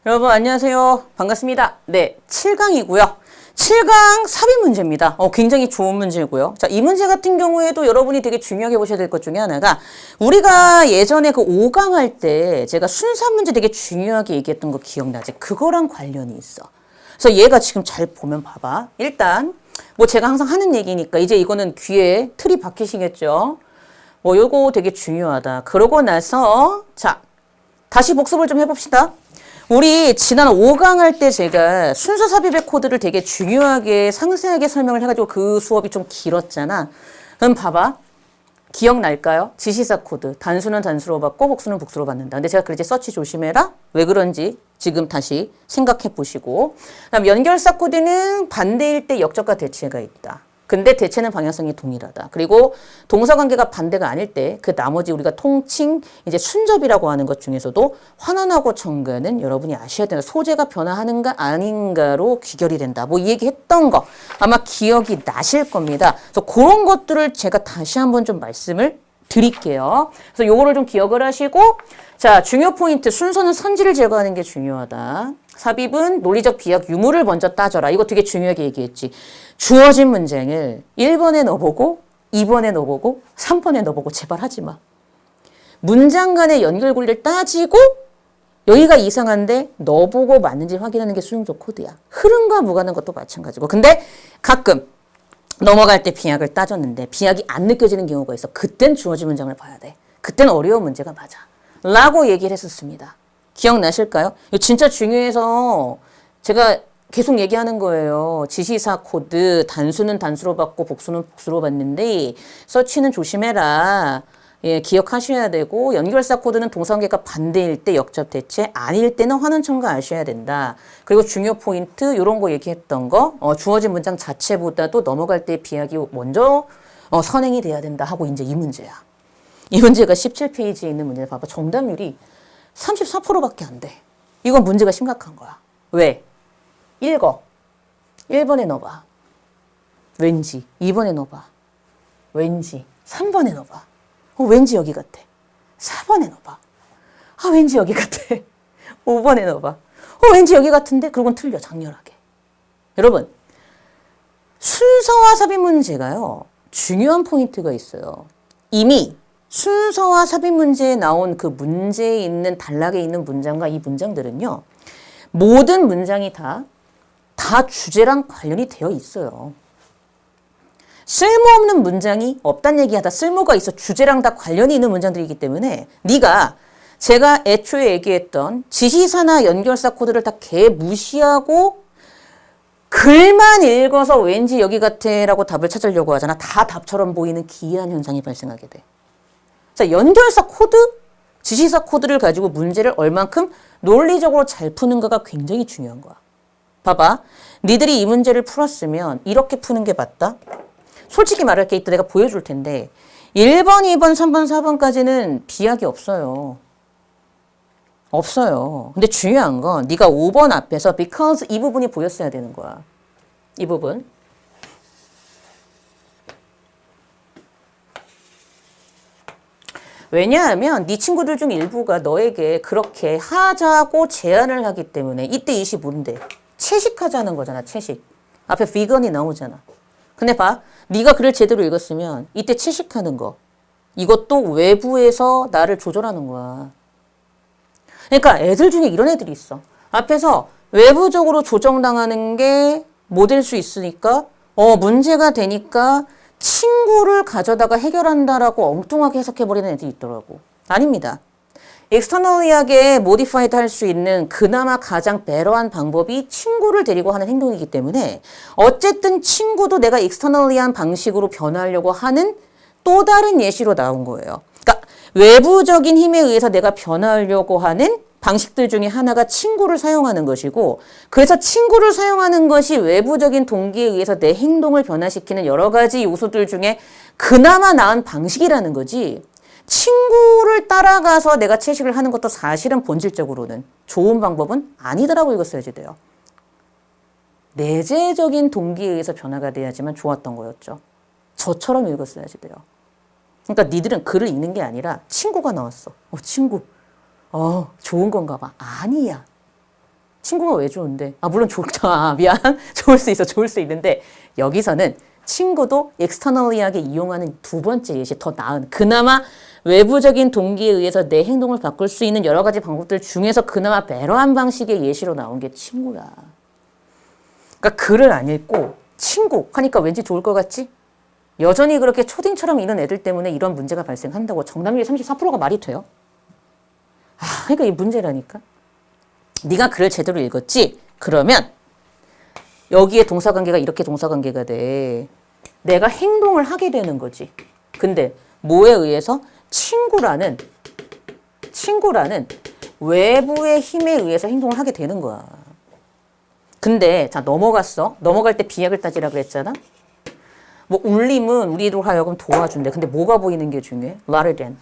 여러분 안녕하세요. 반갑습니다. 네, 7강이고요. 7강 삽입 문제입니다. 굉장히 좋은 문제고요. 자, 이 문제 같은 경우에도 여러분이 되게 중요하게 보셔야 될 것 중에 하나가 우리가 예전에 그 5강 할 때 제가 순서 문제 되게 중요하게 얘기했던 거 기억나지? 그거랑 관련이 있어. 그래서 얘가 지금 잘 보면 봐봐. 일단 뭐 제가 항상 하는 얘기니까 이제 이거는 귀에 틀이 박히시겠죠? 요거 되게 중요하다. 그러고 나서 자, 다시 복습을 좀 해봅시다. 우리 지난 5강 할 때 제가 순서 삽입의 코드를 되게 중요하게 상세하게 설명을 해가지고 그 수업이 좀 길었잖아. 그럼 봐봐. 기억날까요? 지시사 코드. 단수는 단수로 받고 복수는 복수로 받는다. 근데 제가 그랬지 서치 조심해라. 왜 그런지 지금 다시 생각해 보시고. 그다음 연결사 코드는 반대일 때 역적과 대체가 있다. 근데 대체는 방향성이 동일하다. 그리고 동사관계가 반대가 아닐 때 그 나머지 우리가 통칭 이제 순접이라고 하는 것 중에서도 환원하고 정근은 여러분이 아셔야 된다. 소재가 변화하는가 아닌가로 귀결이 된다. 뭐 이 얘기 했던 거 아마 기억이 나실 겁니다. 그래서 그런 것들을 제가 다시 한번 좀 말씀을 드릴게요. 그래서 요거를 좀 기억을 하시고 자, 중요 포인트 순서는 선지를 제거하는 게 중요하다. 삽입은 논리적 비약 유무를 먼저 따져라. 이거 되게 중요하게 얘기했지. 주어진 문장을 1번에 넣어보고 2번에 넣어보고 3번에 넣어보고 제발 하지 마. 문장 간의 연결고리를 따지고 여기가 이상한데 넣어보고 맞는지 확인하는 게 수용적 코드야. 흐름과 무관한 것도 마찬가지고. 근데 가끔 넘어갈 때 비약을 따졌는데 비약이 안 느껴지는 경우가 있어. 그땐 주어진 문장을 봐야 돼. 그땐 어려운 문제가 맞아. 라고 얘기를 했었습니다. 기억나실까요? 이거 진짜 중요해서 제가 계속 얘기하는 거예요. 지시사 코드, 단수는 단수로 받고 복수는 복수로 받는데 서치는 조심해라. 예, 기억하셔야 되고 연결사 코드는 동사관계가 반대일 때 역접 대체, 아닐 때는 환원 첨가 아셔야 된다. 그리고 중요 포인트 이런 거 얘기했던 거 주어진 문장 자체보다도 넘어갈 때 비약이 먼저 선행이 돼야 된다 하고 이제 이 문제야. 이 문제가 17페이지에 있는 문제 봐봐. 정답률이 34%밖에 안 돼. 이건 문제가 심각한 거야. 왜? 읽어. 1번에 넣어봐. 왠지. 2번에 넣어봐. 왠지. 3번에 넣어봐. 왠지 여기 같아. 4번에 넣어봐. 왠지 여기 같아. 5번에 넣어봐. 왠지 여기 같은데? 그건 틀려. 장렬하게. 여러분, 순서와 삽입 문제가요. 중요한 포인트가 있어요. 이미 순서와 삽입 문제에 나온 그 문제에 있는 단락에 있는 문장과 이 문장들은요. 모든 문장이 다 주제랑 관련이 되어 있어요. 쓸모없는 문장이 없다는 얘기하다 쓸모가 있어 주제랑 다 관련이 있는 문장들이기 때문에 네가 제가 애초에 얘기했던 지시사나 연결사 코드를 다 무시하고 글만 읽어서 왠지 여기 같아 라고 답을 찾으려고 하잖아. 다 답처럼 보이는 기이한 현상이 발생하게 돼. 자, 연결사 코드, 지시사 코드를 가지고 문제를 얼만큼 논리적으로 잘 푸는가가 굉장히 중요한 거야. 봐봐. 니들이 이 문제를 풀었으면 이렇게 푸는 게 맞다? 솔직히 말할게 이따 내가 보여줄 텐데 1번, 2번, 3번, 4번까지는 비약이 없어요. 없어요. 근데 중요한 건 네가 5번 앞에서 because 이 부분이 보였어야 되는 거야. 이 부분. 왜냐하면 네 친구들 중 일부가 너에게 그렇게 하자고 제안을 하기 때문에 이때 이시 뭔데? 채식하자는 거잖아. 채식. 앞에 비건이 나오잖아. 근데 봐. 네가 글을 제대로 읽었으면 이때 채식하는 거. 이것도 외부에서 나를 조절하는 거야. 그러니까 애들 중에 이런 애들이 있어. 앞에서 외부적으로 조정당하는 게 뭐 될 수 있으니까 문제가 되니까 친구를 가져다가 해결한다라고 엉뚱하게 해석해버리는 애들이 있더라고. 아닙니다. 엑스터널리하게 모디파이드 할 수 있는 그나마 가장 베러한 방법이 친구를 데리고 하는 행동이기 때문에 어쨌든 친구도 내가 엑스터널리한 방식으로 변화하려고 하는 또 다른 예시로 나온 거예요. 그러니까 외부적인 힘에 의해서 내가 변화하려고 하는 방식들 중에 하나가 친구를 사용하는 것이고 그래서 친구를 사용하는 것이 외부적인 동기에 의해서 내 행동을 변화시키는 여러 가지 요소들 중에 그나마 나은 방식이라는 거지 친구를 따라가서 내가 채식을 하는 것도 사실은 본질적으로는 좋은 방법은 아니더라고 읽었어야지 돼요. 내재적인 동기에 의해서 변화가 돼야지만 좋았던 거였죠. 저처럼 읽었어야지 돼요. 그러니까 니들은 글을 읽는 게 아니라 친구가 나왔어. 친구. 좋은 건가 봐. 아니야. 친구가 왜 좋은데? 아, 물론 좋다. 미안. 좋을 수 있어. 좋을 수 있는데 여기서는 친구도 엑스터널리하게 이용하는 두 번째 예시 더 나은 그나마 외부적인 동기에 의해서 내 행동을 바꿀 수 있는 여러 가지 방법들 중에서 그나마 베러한 방식의 예시로 나온 게 친구야. 그러니까 글을 안 읽고 친구 하니까 왠지 좋을 것 같지? 여전히 그렇게 초딩처럼 이런 애들 때문에 이런 문제가 발생한다고 정답률이 34%가 말이 돼요? 아, 그러니까 이 문제라니까. 네가 글을 제대로 읽었지? 그러면 여기에 동사관계가 이렇게 동사관계가 돼. 내가 행동을 하게 되는 거지. 근데 뭐에 의해서? 친구라는 외부의 힘에 의해서 행동을 하게 되는 거야. 근데 자 넘어갔어. 넘어갈 때 비약을 따지라 그랬잖아. 뭐 울림은 우리로 하여금 도와준대. 근데 뭐가 보이는 게 중요해? Rather than.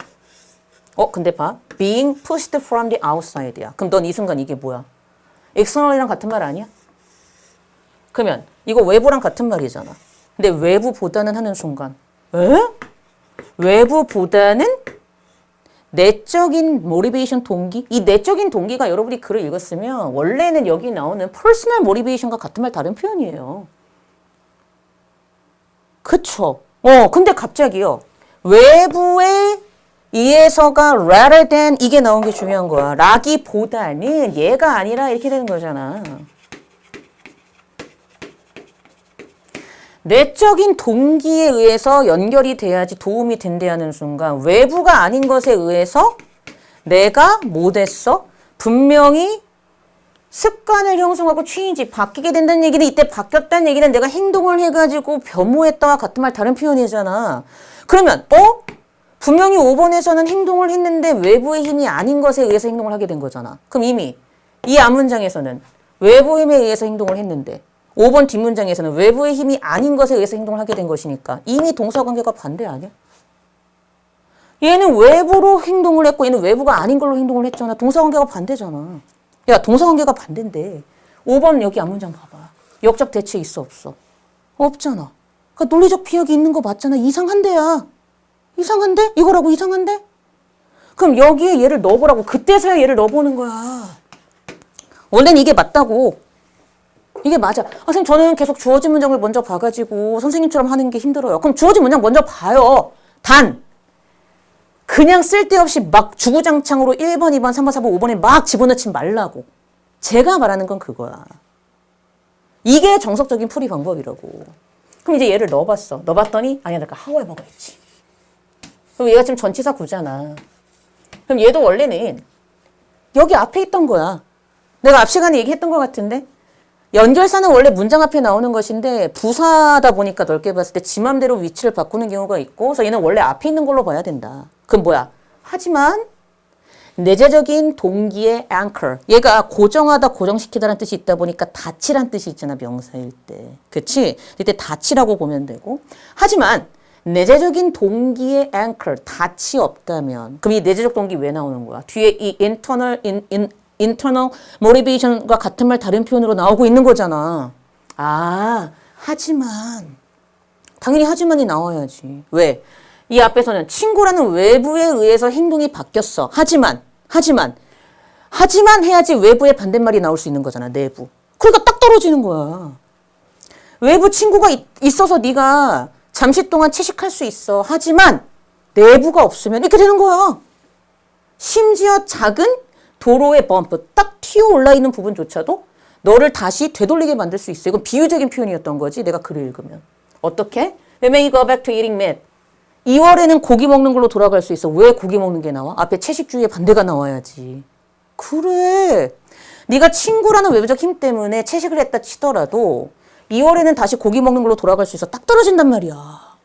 근데 봐. Being pushed from the outside야. 그럼 넌 이 순간 이게 뭐야? external이랑 같은 말 아니야? 그러면 이거 외부랑 같은 말이잖아. 근데 외부보다는 하는 순간 외부보다는 내적인 모티베이션 동기? 이 내적인 동기가 여러분이 글을 읽었으면 원래는 여기 나오는 퍼스널 모티베이션과 같은 말 다른 표현이에요. 그쵸? 근데 갑자기요. 외부에 의해서가 rather than 이게 나온 게 중요한 거야. 라기보다는 얘가 아니라 이렇게 되는 거잖아. 내적인 동기에 의해서 연결이 돼야지 도움이 된다는 순간 외부가 아닌 것에 의해서 내가 못했어? 분명히 습관을 형성하고 취인지 바뀌게 된다는 얘기는 이때 바뀌었다는 얘기는 내가 행동을 해가지고 변모했다와 같은 말 다른 표현이잖아. 그러면 분명히 5번에서는 행동을 했는데 외부의 힘이 아닌 것에 의해서 행동을 하게 된 거잖아. 그럼 이미 이 앞문장에서는 외부 힘에 의해서 행동을 했는데 5번 뒷문장에서는 외부의 힘이 아닌 것에 의해서 행동을 하게 된 것이니까 이미 동사관계가 반대 아니야? 얘는 외부로 행동을 했고 얘는 외부가 아닌 걸로 행동을 했잖아. 동사관계가 반대잖아. 야, 동사관계가 반대인데 5번 여기 앞문장 봐봐. 역적 대체 있어 없어? 없잖아. 그러니까 논리적 피역이 있는 거 맞잖아. 이상한데야. 이상한데? 이거라고 이상한데? 그럼 여기에 얘를 넣어보라고. 그때서야 얘를 넣어보는 거야. 원래는 이게 맞다고. 이게 맞아. 선생님 저는 계속 주어진 문장을 먼저 봐가지고 선생님처럼 하는 게 힘들어요. 그럼 주어진 문장 먼저 봐요. 단 그냥 쓸데없이 막 주구장창으로 1번, 2번, 3번, 4번, 5번에 막 집어넣지 말라고. 제가 말하는 건 그거야. 이게 정석적인 풀이 방법이라고. 그럼 이제 얘를 넣어봤어. 넣어봤더니 아니야 내가 however가 있지. 그럼 얘가 지금 전치사 구잖아. 그럼 얘도 원래는 여기 앞에 있던 거야. 내가 앞 시간에 얘기했던 것 같은데 연결사는 원래 문장 앞에 나오는 것인데 부사다 보니까 넓게 봤을 때 지 맘대로 위치를 바꾸는 경우가 있고 그래서 얘는 원래 앞에 있는 걸로 봐야 된다. 그럼 뭐야? 하지만 내재적인 동기의 anchor. 얘가 고정하다, 고정시키다라는 뜻이 있다 보니까 닫히란 뜻이 있잖아. 명사일 때. 그치? 이때 닫히라고 보면 되고. 하지만 내재적인 동기의 anchor, 닫이 없다면 그럼 이 내재적 동기 왜 나오는 거야? 뒤에 이 internal motivation과 같은 말 다른 표현으로 나오고 있는 거잖아. 하지만 당연히 하지만이 나와야지. 왜? 이 앞에서는 친구라는 외부에 의해서 행동이 바뀌었어. 하지만 해야지 외부의 반대말이 나올 수 있는 거잖아. 내부. 그러니까 딱 떨어지는 거야. 외부 친구가 있어서 네가 잠시 동안 채식할 수 있어. 하지만 내부가 없으면 이렇게 되는 거야. 심지어 작은 도로의 범프 딱 튀어 올라있는 부분조차도 너를 다시 되돌리게 만들 수 있어. 이건 비유적인 표현이었던 거지. 내가 글을 읽으면. 어떻게? When we go back to eating meat. 2월에는 고기 먹는 걸로 돌아갈 수 있어. 왜 고기 먹는 게 나와? 앞에 채식주의의 반대가 나와야지. 그래. 네가 친구라는 외부적 힘 때문에 채식을 했다 치더라도 2월에는 다시 고기 먹는 걸로 돌아갈 수 있어. 딱 떨어진단 말이야.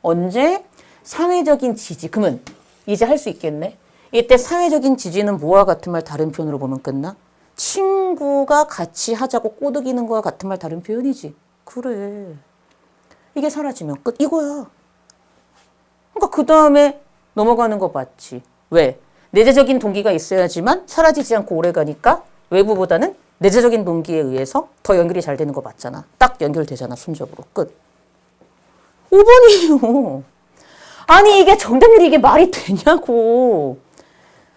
언제? 사회적인 지지. 그러면 이제 할 수 있겠네. 이때 사회적인 지지는 뭐와 같은 말 다른 표현으로 보면 끝나? 친구가 같이 하자고 꼬드기는 거와 같은 말 다른 표현이지. 그래. 이게 사라지면 끝. 이거야. 그러니까 그 다음에 넘어가는 거 맞지. 왜? 내재적인 동기가 있어야지만 사라지지 않고 오래 가니까 외부보다는 내재적인 동기에 의해서 더 연결이 잘 되는 거 맞잖아. 딱 연결되잖아. 순적으로. 끝. 5번이에요. 아니 이게 정답률이 이게 말이 되냐고.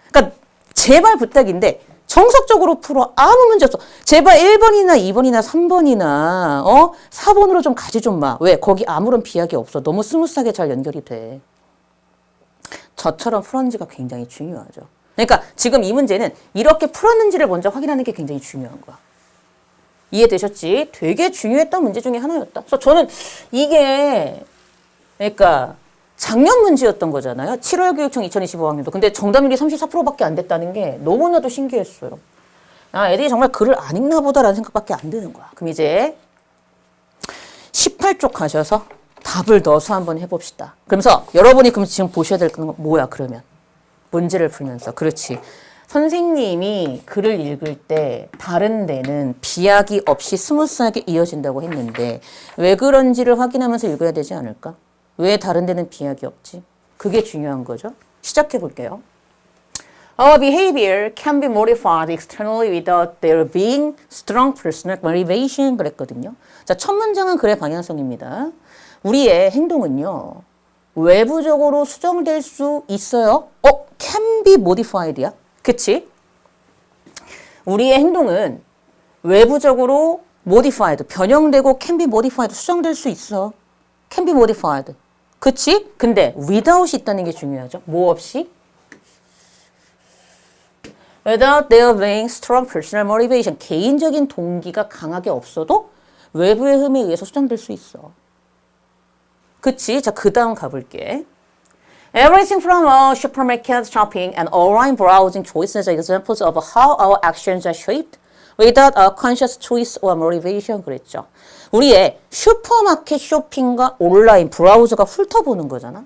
그러니까 제발 부탁인데 정석적으로 풀어. 아무 문제 없어. 제발 1번이나 2번이나 3번이나 4번으로 좀 가지 좀 마. 왜? 거기 아무런 비약이 없어. 너무 스무스하게 잘 연결이 돼. 저처럼 풀었는지가 굉장히 중요하죠. 그러니까 지금 이 문제는 이렇게 풀었는지를 먼저 확인하는 게 굉장히 중요한 거야. 이해되셨지? 되게 중요했던 문제 중에 하나였다. 그래서 저는 이게 그러니까 작년 문제였던 거잖아요. 7월 교육청 2025학년도. 근데 정답률이 34%밖에 안 됐다는 게 너무나도 신기했어요. 아, 애들이 정말 글을 안 읽나 보다라는 생각밖에 안 드는 거야. 그럼 이제 18쪽 가셔서 답을 넣어서 한번 해봅시다. 그러면서 여러분이 그럼 지금 보셔야 될 건 뭐야 그러면? 문제를 풀면서. 그렇지. 선생님이 글을 읽을 때 다른 데는 비약이 없이 스무스하게 이어진다고 했는데 왜 그런지를 확인하면서 읽어야 되지 않을까? 왜 다른 데는 비약이 없지? 그게 중요한 거죠. 시작해 볼게요. Our behavior can be modified externally without there being strong personal motivation 그랬거든요. 자, 첫 문장은 글의 방향성입니다. 우리의 행동은요. 외부적으로 수정될 수 있어요. can be modified야. 그치? 우리의 행동은 외부적으로 modified, 변형되고 can be modified, 수정될 수 있어. can be modified. 그치? 근데 without이 있다는 게 중요하죠. 뭐 없이? Without there being strong personal motivation. 개인적인 동기가 강하게 없어도 외부의 흠에 의해서 수정될 수 있어. 그치? 자, 그 다음 가볼게. Everything from our supermarket shopping and online browsing choices are examples of how our actions are shaped without a conscious choice or motivation 그랬죠. 우리의 슈퍼마켓 쇼핑과 온라인 브라우저가 훑어보는 거잖아.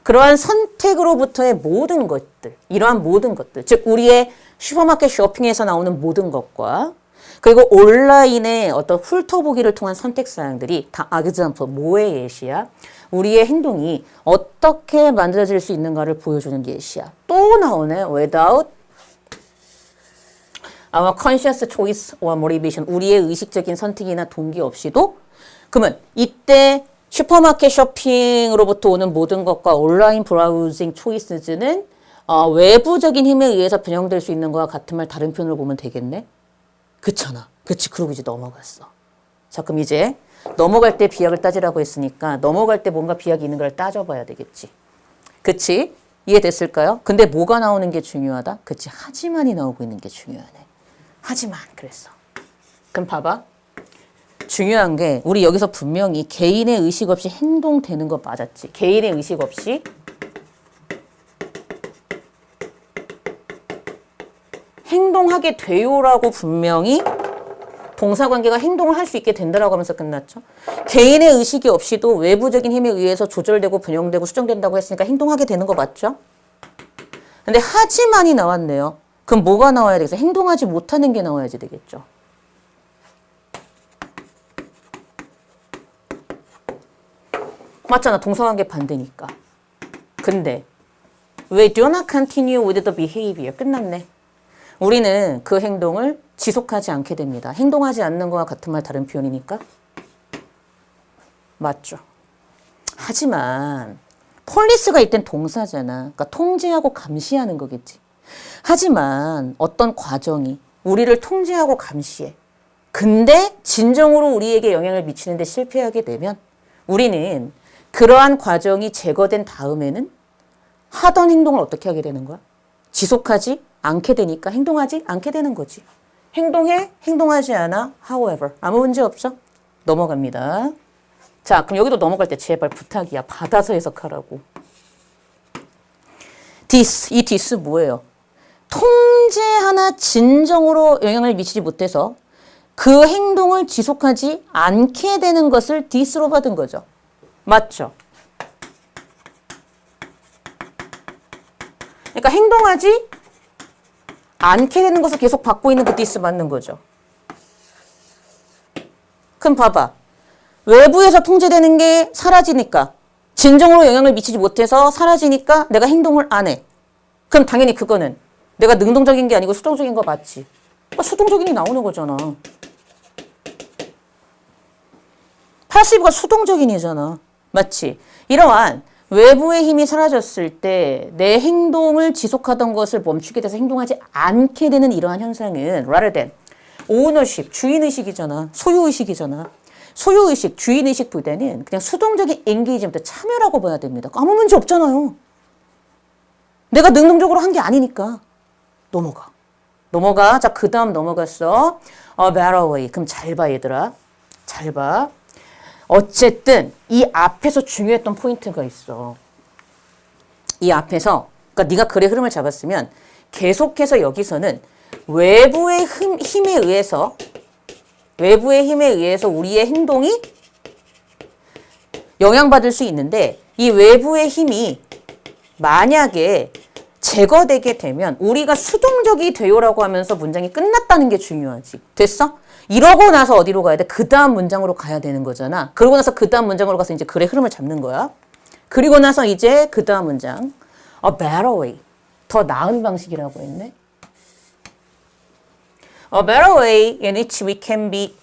그러한 선택으로부터의 모든 것들, 이러한 모든 것들, 즉 우리의 슈퍼마켓 쇼핑에서 나오는 모든 것과 그리고 온라인의 어떤 훑어보기를 통한 선택 사항들이 다 example, 뭐의 예시야? 우리의 행동이 어떻게 만들어질 수 있는가를 보여주는 예시야. 또 나오네. Without our conscious choice or motivation. 우리의 의식적인 선택이나 동기 없이도. 그러면 이때 슈퍼마켓 쇼핑으로부터 오는 모든 것과 온라인 브라우징 초이스즈는 외부적인 힘에 의해서 변형될 수 있는 것과 같은 말 다른 표현으로 보면 되겠네? 그렇잖아. 그치. 그러고 이제 넘어갔어. 자, 그럼 이제 넘어갈 때 비약을 따지라고 했으니까 넘어갈 때 뭔가 비약이 있는 걸 따져봐야 되겠지. 그치? 이해됐을까요? 근데 뭐가 나오는 게 중요하다? 그치. 하지만이 나오고 있는 게 중요하네. 하지만 그랬어. 그럼 봐봐. 중요한 게 우리 여기서 분명히 개인의 의식 없이 행동되는 거 맞았지. 개인의 의식 없이 행동하게 돼요라고 분명히 동사관계가 행동을 할 수 있게 된다라고 하면서 끝났죠. 개인의 의식이 없이도 외부적인 힘에 의해서 조절되고 변형되고 수정된다고 했으니까 행동하게 되는 거 맞죠? 근데 하지만이 나왔네요. 그럼 뭐가 나와야 되겠어? 행동하지 못하는 게 나와야지 되겠죠. 맞잖아. 동사관계 반대니까. 근데 왜 do not continue with the behavior? 끝났네. 우리는 그 행동을 지속하지 않게 됩니다. 행동하지 않는 거와 같은 말 다른 표현이니까. 맞죠. 하지만 폴리스가 이땐 동사잖아. 그러니까 통제하고 감시하는 거겠지. 하지만 어떤 과정이 우리를 통제하고 감시해. 근데 진정으로 우리에게 영향을 미치는데 실패하게 되면 우리는 그러한 과정이 제거된 다음에는 하던 행동을 어떻게 하게 되는 거야? 지속하지 않게 되니까 행동하지 않게 되는 거지. 행동해? 행동하지 않아? However. 아무 문제 없죠? 넘어갑니다. 자, 그럼 여기도 넘어갈 때 제발 부탁이야. 받아서 해석하라고. this, 이 this 뭐예요? 통제 하나 진정으로 영향을 미치지 못해서 그 행동을 지속하지 않게 되는 것을 this로 받은 거죠. 맞죠? 그러니까 행동하지 않게 되는 것을 계속 받고 있는 그 this 맞는 거죠. 그럼 봐봐. 외부에서 통제되는 게 사라지니까 진정으로 영향을 미치지 못해서 사라지니까 내가 행동을 안 해. 그럼 당연히 그거는 내가 능동적인 게 아니고 수동적인 거 맞지. 그러니까 수동적인이 나오는 거잖아. 패시브가 수동적인이잖아. 맞지? 이러한 외부의 힘이 사라졌을 때 내 행동을 지속하던 것을 멈추게 돼서 행동하지 않게 되는 이러한 현상은 rather than ownership, 주인의식이잖아. 소유의식이잖아. 소유의식, 주인의식보다는 그냥 수동적인 엔게이지먼트, 참여라고 봐야 됩니다. 아무 문제 없잖아요. 내가 능동적으로 한 게 아니니까. 넘어가. 자, 그 다음 넘어갔어. A better way. 그럼 잘 봐, 얘들아. 잘 봐. 어쨌든 이 앞에서 중요했던 포인트가 있어. 이 앞에서, 그러니까 네가 글의 흐름을 잡았으면 계속해서 여기서는 외부의 힘에 의해서 우리의 행동이 영향받을 수 있는데 이 외부의 힘이 만약에 제거되게 되면 우리가 수동적이 돼요라고 하면서 문장이 끝났다는 게 중요하지. 됐어? 이러고 나서 어디로 가야 돼? 그 다음 문장으로 가야 되는 거잖아. 그러고 나서 그 다음 문장으로 가서 이제 글의 흐름을 잡는 거야. 그리고 나서 이제 그 다음 문장. A better way. 더 나은 방식이라고 했네. A better way in which we can be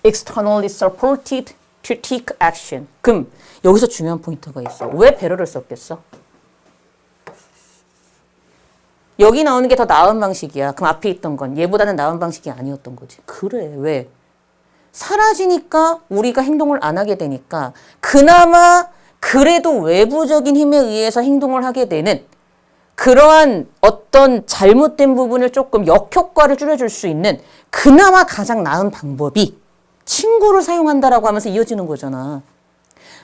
externally supported to take action. 그럼 여기서 중요한 포인트가 있어. 왜 better를 썼겠어? 여기 나오는 게 더 나은 방식이야. 그럼 앞에 있던 건 얘보다는 나은 방식이 아니었던 거지. 그래. 왜? 사라지니까 우리가 행동을 안 하게 되니까 그나마 그래도 외부적인 힘에 의해서 행동을 하게 되는 그러한 어떤 잘못된 부분을 조금 역효과를 줄여줄 수 있는 그나마 가장 나은 방법이 친구를 사용한다라고 하면서 이어지는 거잖아.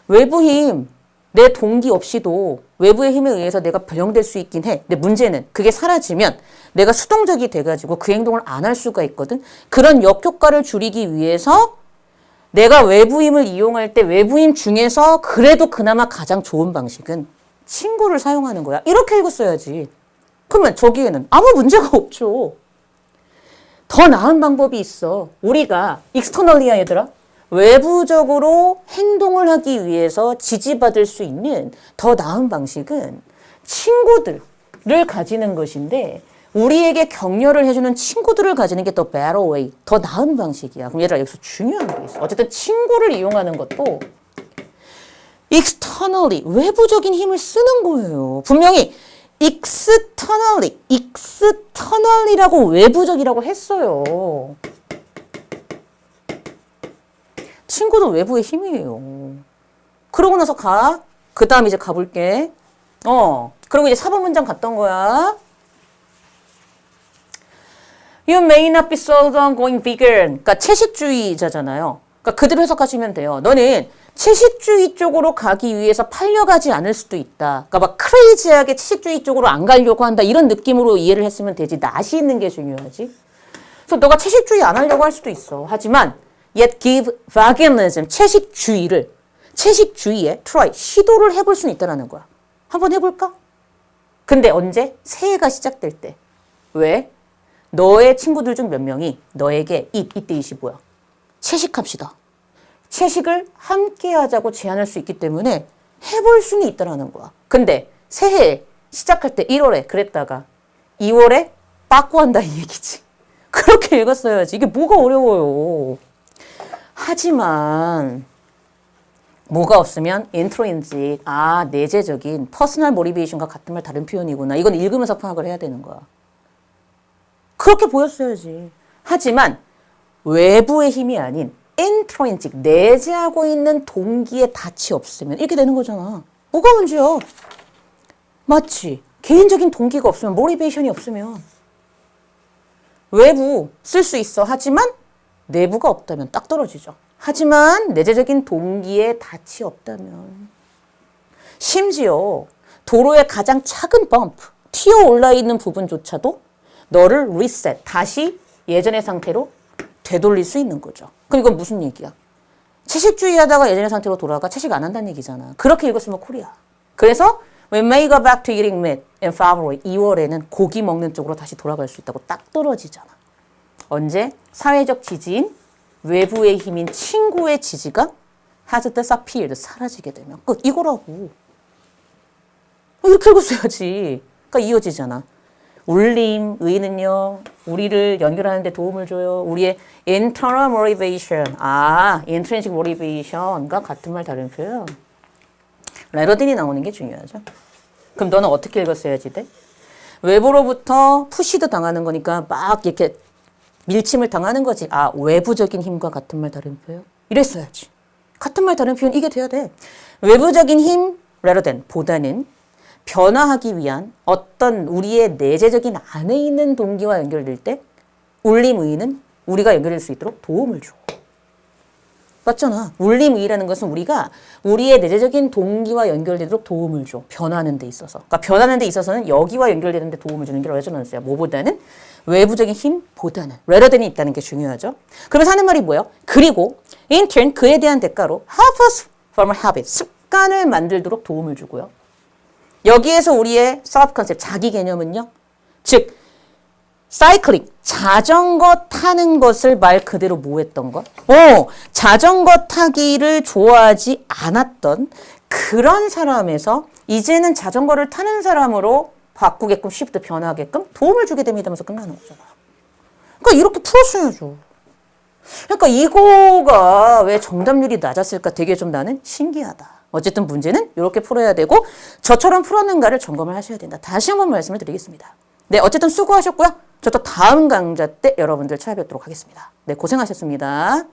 외부 힘, 내 동기 없이도 외부의 힘에 의해서 내가 변형될 수 있긴 해. 근데 문제는 그게 사라지면 내가 수동적이 돼가지고 그 행동을 안 할 수가 있거든. 그런 역효과를 줄이기 위해서 내가 외부 힘을 이용할 때 외부 힘 중에서 그래도 그나마 가장 좋은 방식은 친구를 사용하는 거야. 이렇게 읽었어야지. 그러면 저기에는 아무 문제가 없죠. 더 나은 방법이 있어. 우리가 externally야 얘들아. 외부적으로 행동을 하기 위해서 지지받을 수 있는 더 나은 방식은 친구들을 가지는 것인데 우리에게 격려를 해주는 친구들을 가지는 게 더 better way, 더 나은 방식이야. 그럼 얘들아 여기서 중요한 게 있어. 어쨌든 친구를 이용하는 것도 externally, 외부적인 힘을 쓰는 거예요. 분명히 externally라고 외부적이라고 했어요. 친구도 외부의 힘이에요. 그러고 나서 가. 그 다음 이제 가볼게. 그리고 이제 4번 문장 갔던 거야. You may not be sold on going bigger. 그러니까 채식주의자잖아요. 그러니까 그대로 해석하시면 돼요. 너는 채식주의 쪽으로 가기 위해서 팔려가지 않을 수도 있다. 그러니까 막 크레이지하게 채식주의 쪽으로 안 가려고 한다. 이런 느낌으로 이해를 했으면 되지. 낯이 있는 게 중요하지. 그래서 너가 채식주의 안 하려고 할 수도 있어. 하지만 yet give veganism, 채식주의에 try, 시도를 해볼 수는 있다는 거야. 한번 해볼까? 근데 언제? 새해가 시작될 때. 왜? 너의 친구들 중 몇 명이 너에게 이때 이시 뭐야? 채식합시다. 채식을 함께 하자고 제안할 수 있기 때문에 해볼 수는 있다는 거야. 근데 새해 시작할 때 1월에 그랬다가 2월에 빠꾸한다 이 얘기지. 그렇게 읽었어야지. 이게 뭐가 어려워요. 하지만 뭐가 없으면 intrinsic, 내재적인 퍼스널 모티베이션과 같은 말 다른 표현이구나. 이건 읽으면서 파악을 해야 되는 거야. 그렇게 보였어야지. 하지만 외부의 힘이 아닌 intrinsic, 내재하고 있는 동기에 닻이 없으면 이렇게 되는 거잖아. 뭐가 문제야? 맞지? 개인적인 동기가 없으면, 모티베이션이 없으면 외부 쓸 수 있어. 하지만 내부가 없다면 딱 떨어지죠. 하지만 내재적인 동기에 닻이 없다면 심지어 도로의 가장 작은 범프, 튀어 올라 있는 부분조차도 너를 리셋, 다시 예전의 상태로 되돌릴 수 있는 거죠. 그럼 이건 무슨 얘기야? 채식주의 하다가 예전의 상태로 돌아가 채식 안 한다는 얘기잖아. 그렇게 읽었으면 쿨이야. 그래서 when may go back to eating meat in February, 2월에는 고기 먹는 쪽으로 다시 돌아갈 수 있다고 딱 떨어지잖아. 언제? 사회적 지지인 외부의 힘인 친구의 지지가 has disappeared, 사라지게 되면 끝. 이거라고. 이렇게 읽었어야지. 그러니까 이어지잖아. 울림, 의는요, 우리를 연결하는 데 도움을 줘요. 우리의 internal motivation, intrinsic motivation과 같은 말 다른 표현. rather 나오는 게 중요하죠. 그럼 너는 어떻게 읽었어야지 돼? 외부로부터 푸시도 당하는 거니까 막 이렇게 밀침을 당하는 거지. 아, 외부적인 힘과 같은 말 다른 표현? 이랬어야지. 같은 말 다른 표현 이게 돼야 돼. 외부적인 힘 rather than 보다는 변화하기 위한 어떤 우리의 내재적인 안에 있는 동기와 연결될 때 울림의는 우리가 연결될 수 있도록 도움을 줘. 맞잖아. 울림의라는 것은 우리가 우리의 내재적인 동기와 연결되도록 도움을 줘. 변하는 데 있어서. 그러니까 변하는 데 있어서는 여기와 연결되는 데 도움을 주는 게 레저넌스야. 뭐보다는? 외부적인 힘보다는. rather than이 있다는 게 중요하죠. 그러면서 하는 말이 뭐예요? 그리고 in turn 그에 대한 대가로 help us form a habit. 습관을 만들도록 도움을 주고요. 여기에서 우리의 self concept, 자기 개념은요. 즉 사이클링, 자전거 타는 것을 말 그대로 뭐 했던 것? 자전거 타기를 좋아하지 않았던 그런 사람에서 이제는 자전거를 타는 사람으로 바꾸게끔 shift 변화하게끔 도움을 주게 됩니다 하면서 끝나는 거잖아. 그러니까 이렇게 풀었어야죠. 그러니까 이거가 왜 정답률이 낮았을까 되게 좀 나는 신기하다. 어쨌든 문제는 이렇게 풀어야 되고 저처럼 풀었는가를 점검을 하셔야 된다. 다시 한번 말씀을 드리겠습니다. 네, 어쨌든 수고하셨고요. 저 또 다음 강좌 때 여러분들 찾아뵙도록 하겠습니다. 네, 고생하셨습니다.